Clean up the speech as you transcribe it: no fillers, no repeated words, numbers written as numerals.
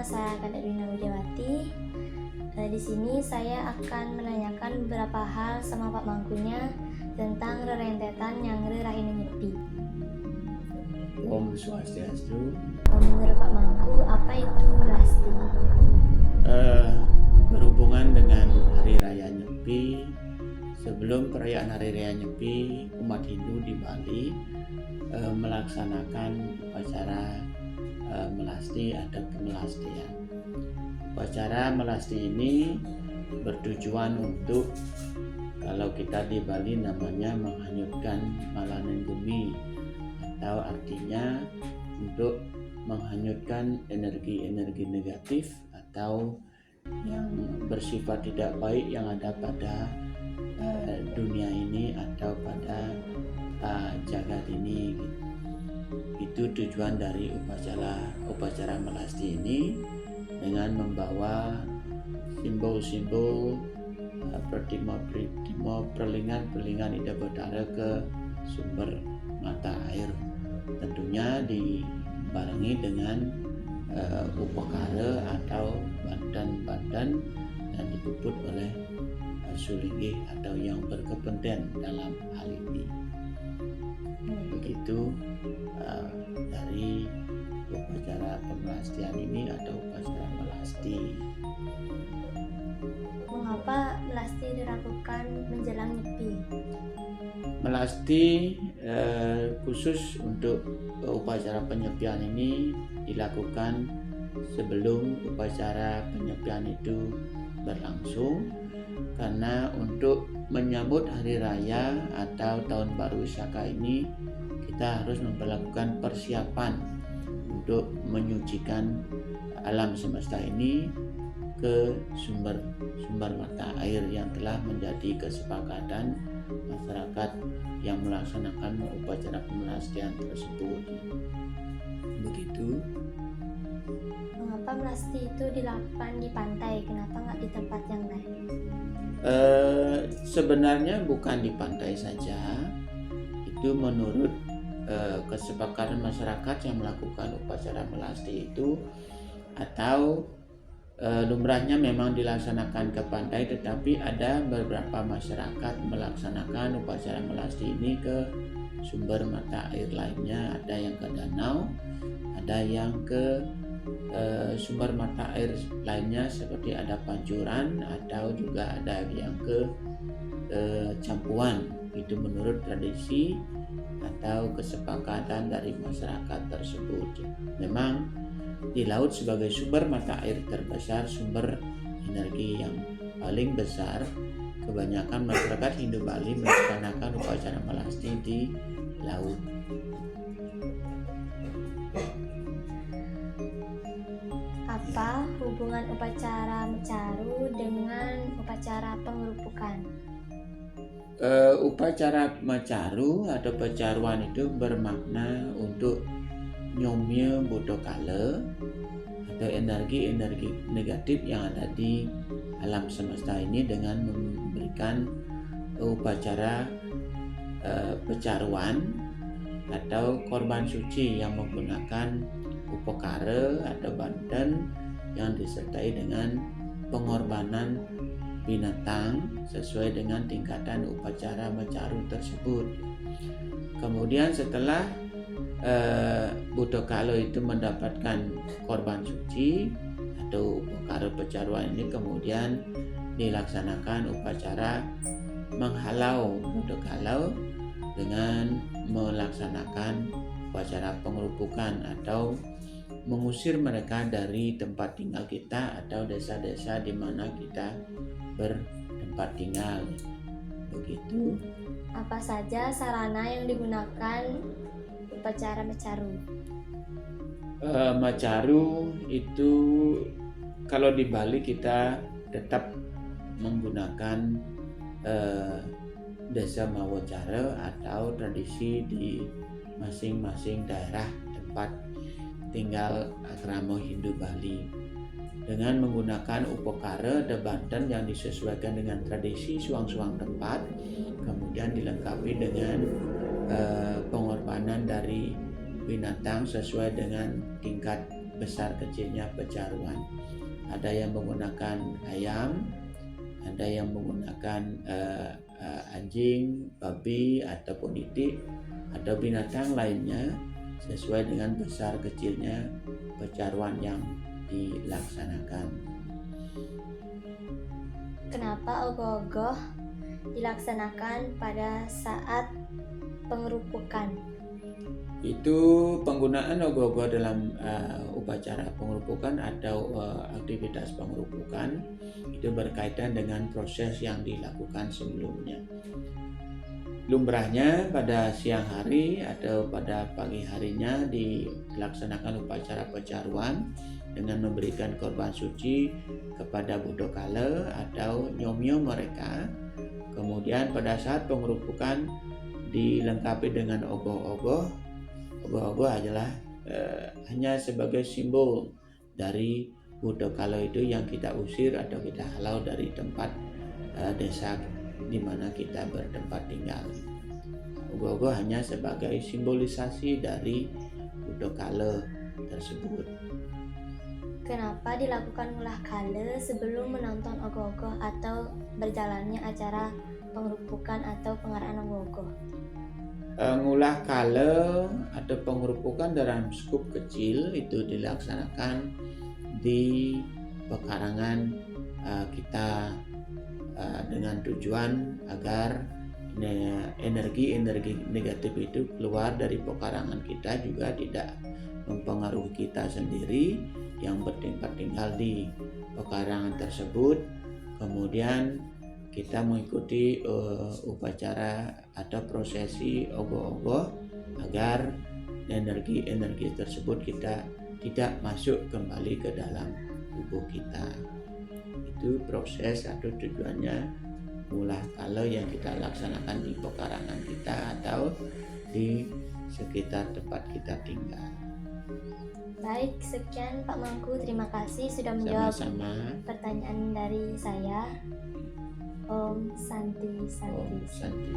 saya Katerina Widiawati. Di sini saya akan menanyakan beberapa hal sama Pak Mangkunya tentang rerentetan Nyangre Rahina Nyepi. Om Swastiastu. Menurut Pak Mangku, apa itu Melasti? Berhubungan dengan Hari Raya Nyepi, sebelum perayaan Hari Raya Nyepi, umat Hindu di Bali melaksanakan upacara melasti atau pemelastian. Upacara melasti ini bertujuan untuk, kalau kita di Bali namanya menghanyutkan malanan bumi, atau artinya untuk menghanyutkan energi-energi negatif atau yang bersifat tidak baik yang ada pada dunia ini atau pada jagat ini. Itu tujuan dari upacara melasti ini, dengan membawa simbol-simbol pertimo perlingan Ida Batara ke sumber mata air, tentunya dibarengi dengan upakara atau bandan-bandan yang dipuput oleh sulinggih atau yang berkepentingan dalam hal ini. Begitu dari upacara pemelastian ini atau upacara melasti. Mengapa melasti dilakukan menjelang Nyepi? Melasti khusus untuk upacara penyepian ini dilakukan sebelum upacara penyepian itu berlangsung, karena untuk menyambut hari raya atau tahun baru Saka ini kita harus memperlakukan persiapan untuk menyucikan alam semesta ini ke sumber mata air yang telah menjadi kesepakatan masyarakat yang melaksanakan upacara pemelastian tersebut. Begitu. Mengapa melasti itu dilakukan di pantai? Kenapa nggak di tempat yang lain? Sebenarnya bukan di pantai saja. Itu menurut kesepakatan masyarakat yang melakukan upacara melasti itu, atau lumrahnya memang dilaksanakan ke pantai, tetapi ada beberapa masyarakat melaksanakan upacara melasti ini ke sumber mata air lainnya. Ada yang ke danau, ada yang ke sumber mata air lainnya seperti ada pancuran, atau juga ada yang ke campuan. Itu menurut tradisi atau kesepakatan dari masyarakat tersebut. Memang di laut sebagai sumber mata air terbesar, sumber energi yang paling besar, kebanyakan masyarakat Hindu Bali melaksanakan upacara melasti di laut. Apa hubungan upacara mecaru dengan upacara pengerupukan? Upacara mecaru atau pecaruan itu bermakna untuk nyomye bodokala atau energi-energi negatif yang ada di alam semesta ini, dengan memberikan upacara pecaruan atau korban suci yang menggunakan upakara atau bandan yang disertai dengan pengorbanan binatang sesuai dengan tingkatan upacara mecaru tersebut. Kemudian setelah Budokala itu mendapatkan korban suci atau upakara pecaruan ini, kemudian dilaksanakan upacara menghalau Budokala dengan melaksanakan upacara pengerupukan atau mengusir mereka dari tempat tinggal kita atau desa-desa di mana kita bertempat tinggal. Begitu. Apa saja sarana yang digunakan upacara mecaru? Mecaru itu kalau di Bali kita tetap menggunakan desa mawacara atau tradisi di masing-masing daerah tempat tinggal asrama Hindu Bali, dengan menggunakan upakara dan bandan yang disesuaikan dengan tradisi suang-suang tempat, kemudian dilengkapi dengan pengorbanan dari binatang sesuai dengan tingkat besar kecilnya pecaruan. Ada yang menggunakan ayam, ada yang menggunakan anjing, babi, ataupun itik, atau binatang lainnya sesuai dengan besar kecilnya pecaruan yang dilaksanakan. Kenapa ogoh-ogoh dilaksanakan pada saat pengerupukan? Itu penggunaan ogoh-ogoh dalam upacara pengerupukan atau aktivitas pengerupukan itu berkaitan dengan proses yang dilakukan sebelumnya. Lumrahnya pada siang hari atau pada pagi harinya dilaksanakan upacara pecaruan dengan memberikan korban suci kepada Budokala atau nyom-nyom mereka. Kemudian pada saat pengerupukan dilengkapi dengan ogoh-ogoh. Ogoh-ogoh adalah hanya sebagai simbol dari Budokala itu yang kita usir atau kita halau dari tempat desa di mana kita bertempat tinggal. Ogoh-ogoh hanya sebagai simbolisasi dari Budokala tersebut. Kenapa dilakukan ulah kala sebelum menonton ogoh-ogoh atau berjalannya acara pengerupukan atau pengaraan ogoh-ogoh? Ngulah kala atau pengerupukan dalam skup kecil itu dilaksanakan di pekarangan kita dengan tujuan agar energi-energi negatif itu keluar dari pekarangan kita, juga tidak mempengaruhi kita sendiri yang bertempat tinggal di pekarangan tersebut. Kemudian kita mengikuti upacara atau prosesi ogoh-ogoh agar energi-energi tersebut kita tidak masuk kembali ke dalam tubuh kita. Itu proses atau tujuannya ulah kala yang kita laksanakan di pekarangan kita atau di sekitar tempat kita tinggal. Baik, sekian Pak Mangku, terima kasih sudah menjawab Sama-sama. pertanyaan dari saya. Om Santi Santi. Santi.